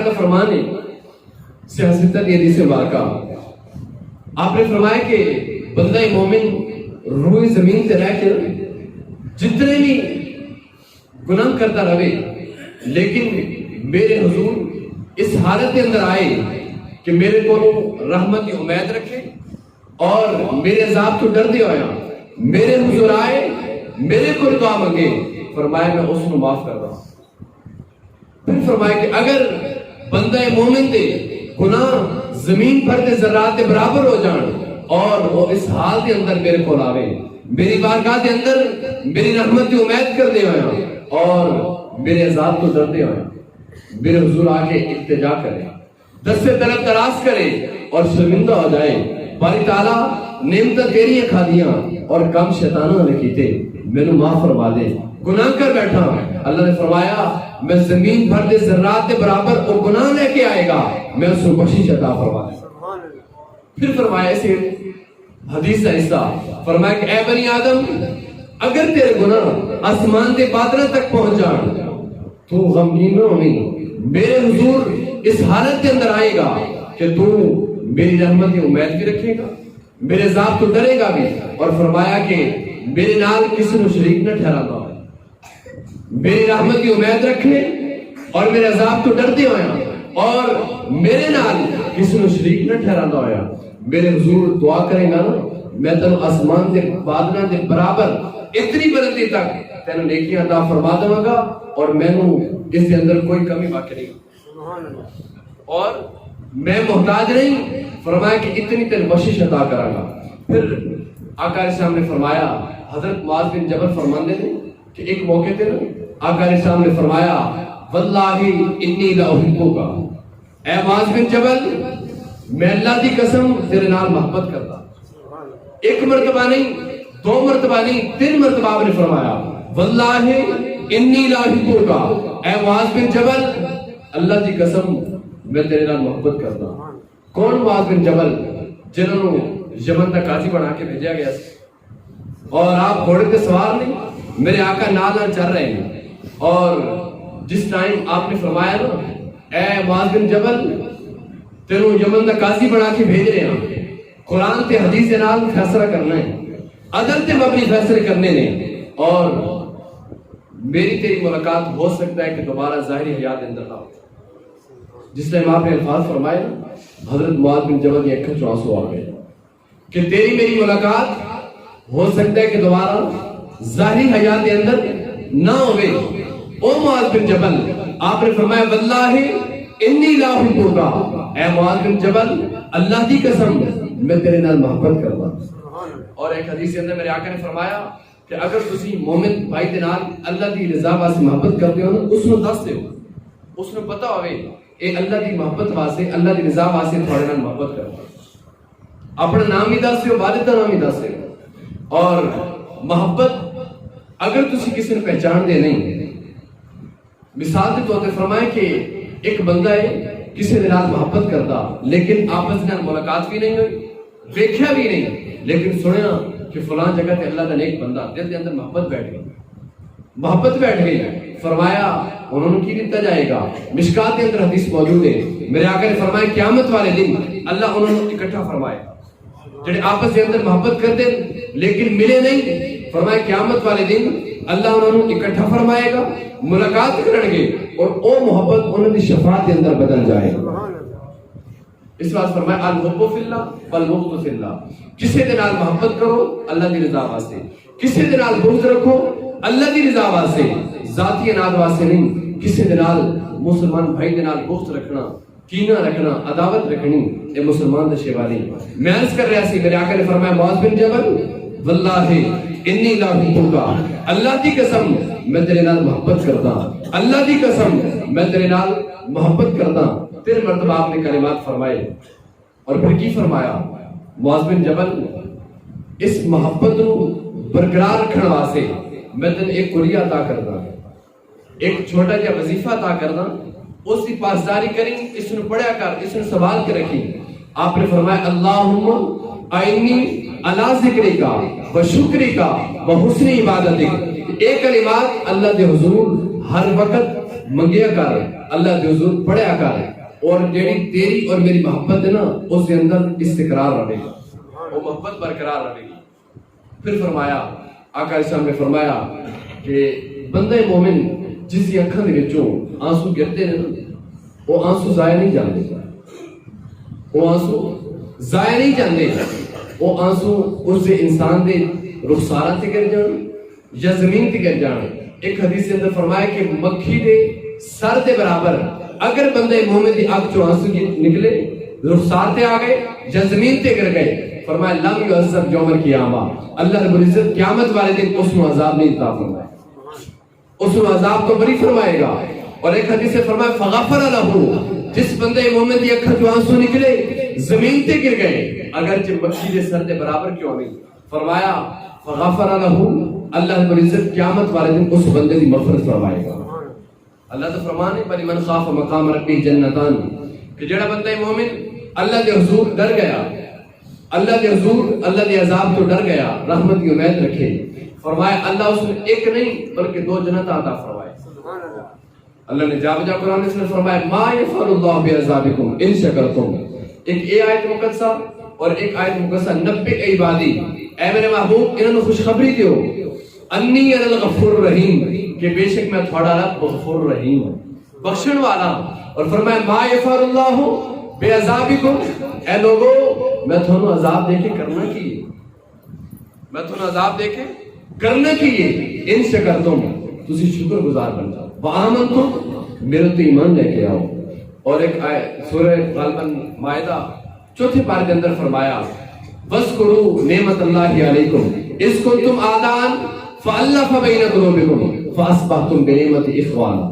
کا فرمان ہے سیاست یہ حدیث مبارکہ آپ نے فرمایا کہ بندہ مومن روئے زمین سے رہ کر جتنے بھی گناہ کرتا رہے لیکن میرے حضور اس حالت کے اندر آئے کہ میرے کو رحمت کی امید رکھے اور میرے عذاب تو ڈر دے ہویا میرے حضور آئے میرے کو دعا مانگے فرمایا میں اس کو معاف کر رہا ہوں۔ پھر فرمایا کہ اگر بندہ مومن دے گناہ زمین پر دے ذرات دے برابر ہو جان اور وہ اس حال کے اندر میرے کو لاوے میری بارگاہ کے اندر میری رحمت کی امید کر دے ہویا اور میرے عذاب تو ڈر دے ہویا میرے حضور آگے التجا کرے دست سے طلب دراز کرے اور شرمندہ ہو جائے باری تعالیٰ نعمتیں تیری کھا دیاں اور کم شیطانوں نے کیتے میں نے معاف فرما دے گناہ کر بیٹھا اللہ نے فرمایا میں زمین بھر دے ذرات دے برابر وہ گناہ لے کے آئے گا میں اس کو بخشش عطا فرما دے۔ پھر فرمایا اسے حدیث کا حصہ فرمایا کہ اے بنی آدم اگر تیرے گناہ آسمان دے بادلوں تک پہنچ جان تو غمگین نہ ہوئی میرے حضور اس حالت کے اندر آئے گا کہ تو میری رحمت کی امید بھی رکھے گا میرے عذاب تو ڈرے گا بھی اور فرمایا کہ میرے نال کسی نے شریک نہ ٹھہرانا ہو میری رحمت کی امید رکھے اور میرے عذاب تو ڈرتے ہویا اور میرے نال کسی نے شریک نہ ٹھہرانا ہویا میرے حضور دعا کرے گا نا میں تینوں آسمان دے بادلاں دے برابر اتنی بلندی تک تینوں نیکیاں عطا فرما دوں گا اور میں نو اس کے اندر کوئی کمی باقی نہیں اور میں محتاج نہیں فرمایا کہ اتنی تین بخشش عطا کراں گا۔ پھر آقا علیہ السلام نے فرمایا حضرت معاذ بن جبل فرماندے نے کہ ایک موقع تے آقا علیہ السلام نے فرمایا واللہ انی لا احبک اے معاذ بن جبل میں اللہ دی قسم تیرے نال محبت کرتا ایک مرتبہ نہیں دو مرتبہ نہیں تین مرتبہ آپ نے فرمایا واللہ انی لا احبک اے معاذ بن جبل اللہ دی قسم میں تیرے نال محبت کرتا کون معاذ بن جبل جنہوں یمن کا قاضی بنا کے بھیجا گیا اور آپ گھوڑے پہ سوار نہیں میرے آقا نال چل رہے ہیں اور جس ٹائم آپ نے فرمایا نا اے معاذ بن جبل تینوں یمن کا قاضی بنا کے بھیج رہے ہیں قرآن تے حدیث نال فیصلہ کرنا ہے عدل تے مبنی فیصلے کرنے نے اور میری تیری ملاقات ہو سکتا ہے کہ دوبارہ ظاہری حیات اندر نہ ہو جس ٹائم آپ نے الفاظ فرمائے حضرت معاذ بن جبل کی اکھیں چوں آنسو آ گئے کہ تیری میری ملاقات ہو سکتا ہے کہ دوبارہ ظاہری حیات کے اندر نہ ہوئے او معاذ بن جبل آپ نے فرمایا واللہ انی لا احبک اے معاذ بن جبل اللہ دی قسم میں تیرے نال محبت کرتا اور ایک حدیث کے اندر میرے آقا نے فرمایا کہ اگر تسی مومن بھائی دے نال اللہ دی رضا واسطے محبت کرتے ہو نا اس نو دس دیو اس نو پتہ ہوئے اے اللہ دی محبت واسطے اللہ دی رضا واسطے تھوڑے نال محبت کرتا اپنا نام ہی دس دیو والد دا نام ہی دس دیو اور محبت اگر تسی کسی نے پہچان دے نہیں مثال کے طور پر فرمائے کہ ایک بندہ ہے کسی دے نال محبت کرتا لیکن آپس میں ملاقات بھی نہیں ہوئی دیکھا بھی نہیں لیکن سنیا کہ فلان جگہ تے اللہ کا نیک بندہ دل کے اندر محبت بیٹھ گئی فرمایا انہوں نے کی دیتا جائے گا مشکات کے اندر حدیث موجود ہے میرے آقا نے فرمایا قیامت والے دن اللہ انہوں نے اکٹھا فرمائے جڑے آپس کے اندر محبت کرتے لیکن ملے نہیں فرمایا قیامت والے دن اللہ انہوں نے اکٹھا فرمائے گا ملاقات کرن گے اور او محبت انہوں نے شفاعت کے اندر بدل جائے گا اس بات فرمایا الحب فی اللہ والبغض فی اللہ کسی دے نال محبت کرو اللہ دی رضا واسطے کسی دے نال بغض رکھو اللہ دی رضا واسطے ذاتی اناد واسطے نہیں کسی دے نال مسلمان بھائی دے نال بغض رکھنا کینہ رکھنا عداوت رکھنی اے مسلمان دا شیوا نہیں میں عرض کر رہا سی میرے آقا نے فرمایا معاذ بن جبل واللہ انی لا احبک اللہ دی قسم میں تیرے نال محبت کرتا اللہ دی قسم میں تیرے نال محبت کرتا تین مرتبہ آپ نے کلمات فرمائے اور پھر کی فرمایا معاذ بن جبل اس محبت نو برقرار رکھنے واسطے میں تین ایک کلیہ عطا کرنا ایک چھوٹا جا وظیفہ عطا کرنا اس کی پاسداری کریں اس نے پڑھیا کر اس نے سوال کے رکھی آپ نے فرمایا اللہم آئینی علی ذکری کا و شکری کا و حسن عبادتک ایک کلمات اللہ دے حضور ہر وقت منگیا کر اللہ دے حضور پڑھیا کر اور جیڑی تیری اور میری محبت ہے نا اس کے اندر استقرار رہے گا وہ محبت برقرار رہے گی. پھر فرمایا آقا اسلام نے فرمایا کہ بندہ مومن جس کی اکھاں دے وچوں آنسو گرتے ہیں وہ آنسو ضائع نہیں جاندے وہ آنسو ضائع نہیں جاندے وہ آنسو اس دے انسان دے رخساراں تے گر جان یا زمین تے گر جان. ایک حدیث کے اندر فرمایا کہ مکھی دے سر دے برابر اگر بندے مومن دی آنکھ چوں آنسو نکلے رخسار تے آ گئے یا زمین تے گر گئے فرمایا لم یعذب یوم القیامہ اللہ رب العزت قیامت والے دن اس کو عذاب نہیں عطا فرمائے اس کو عذاب تو بری فرمائے گا. اور ایک حدیث سے فرمایا فغفر لہ جس بندے مومن دی آنکھ چوں آنسو نکلے زمین تے گر گئے اگرچہ مکھی دے سر دے برابر کیوں نہیں فرمایا فغفر لہ اللہ رب العزت قیامت والے دن اس بندے دی مغفرت فرمائے گا. اللہ تو فرمانے بلی من خاف مقام ربی جنتان کہ جڑا بندہ مومن اللہ دے حضور ڈر گیا اللہ دے حضور اللہ دے عذاب تو ڈر گیا رحمت کی امید رکھے فرمایا اللہ اس نے ایک نہیں بلکہ 2 جنت عطا فرمائے. اللہ نے جا بجا قرآن میں فرمایا ما یفعل اللہ بعذابکم ان شکرتم. ایک یہ آیت مقدسہ اور ایک آیت مقدسہ نبئ عبادی اے میرے محبوب انہوں نے خوشخبری دیو انی انا الغفور الرحیم کہ بے شک میں تھوڑا رب غفور الرحیم ہوں بخشن والا. اور فرمایا ما یفعل اللہ بعذابکم اے لوگو میں تھانوں عذاب دے کے کرنا کی میں تھانوں عذاب دے کے کرنا کی ان شکرتم تسی شکر گزار بن جاؤ وآمنتم میرے تو ایمان لے کے آؤ. اور ایک سورہ غالباً مائدہ چوتھے پارے کے اندر فرمایا وَاذْكُرُوا نِعْمَةَ اللَّهِ عَلَيْكُمْ إِذْ كُنْتُمْ أَعْدَاءً فَأَلَّفَ بَيْنَ قُلُوبِكُمْ فَأَصْبَحْتُمْ بِنِعْمَتِهِ إِخْوَانًا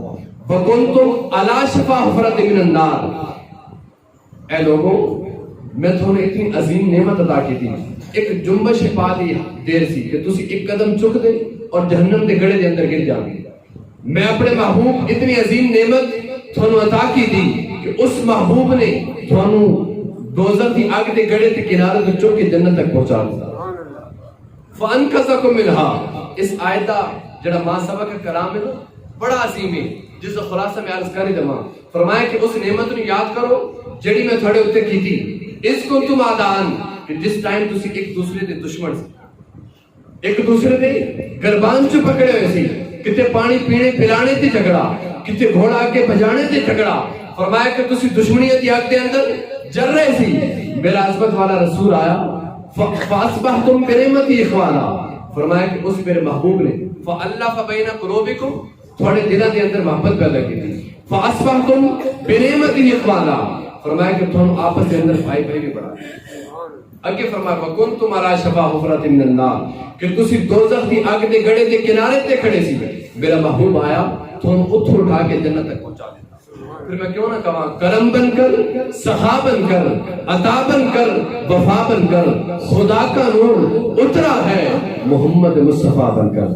وَكُنْتُمْ عَلَى شَفَا حُفْرَةٍ مِّنَ النَّارِ. اے لوگوں میں تمہیں اتنی عظیم نعمت عطا کی تھی ایک جنبش پا دی دیر سی کہ تسی ایک قدم چک دے اور جہنم دے گڑے دے اندر گر جاؤ. میں اپنے محبوب اتنی عظیم نعمت تھانوں عطا کی تھی کہ اس محبوب نے تھانوں دوزخ دی آگ دے گڑے تے کنارے تو چک کے جنت تک پہنچا دیا. فَأَنْقَذَكُم مِّنْهَا اس آیتہ جڑا ماں سبق کا کلام ہے بڑا عظیم ہے جس کا خلاصہ میں عرض کر دما فرمایا کہ اس نعمت نو یاد کرو جڑی میں تھوڑے اوتے کی تھی اس کو تم آدان کہ جس ٹائم تسی ایک دوسرے دے دشمن سی ایک دوسرے دے گربان چ پکڑے ہوئے سی کتے پانی پینے پلانے تے جھگڑا کتے گھوڑا آگے بجانے تے جھگڑا فرمایا کہ تسی دشمنیت دی آگ دے اندر جل رہے سی میرا عظمت والا رسول آیا فَأَصْبَحْتُمْ بِنِعْمَتِهِ إِخْوَانًا فرمایا کہ اس میرے محبوب نے فَأَلَّفَ بَيْنَ قُلُوبِكُمْ تھوڑے دلوں کے اندر محبت پیدا کی تھی فَأَصْبَحْتُمْ بِنِعْمَتِهِ إِخْوَانًا فرمایا کہ تم آپس کے اندر بھائی بھائی بھی بڑھا اگے فرمایا وَكُنْتُمْ عَلَى شَفَا حُفْرَةٍ مِّنَ النَّارِ کہ تسی دوزخ دی آگ دے گڑے دے کنارے تے کھڑے سی میرا محبوب آیا تم اتھو اٹھا کے جنت تک پہنچا دیتا. پھر میں کیوں نہ کہاں کرم بن کر سخا بن کر عطا بن کر وفا بن کر خدا کا نور اترا ہے محمد مصطفیٰ بن کر.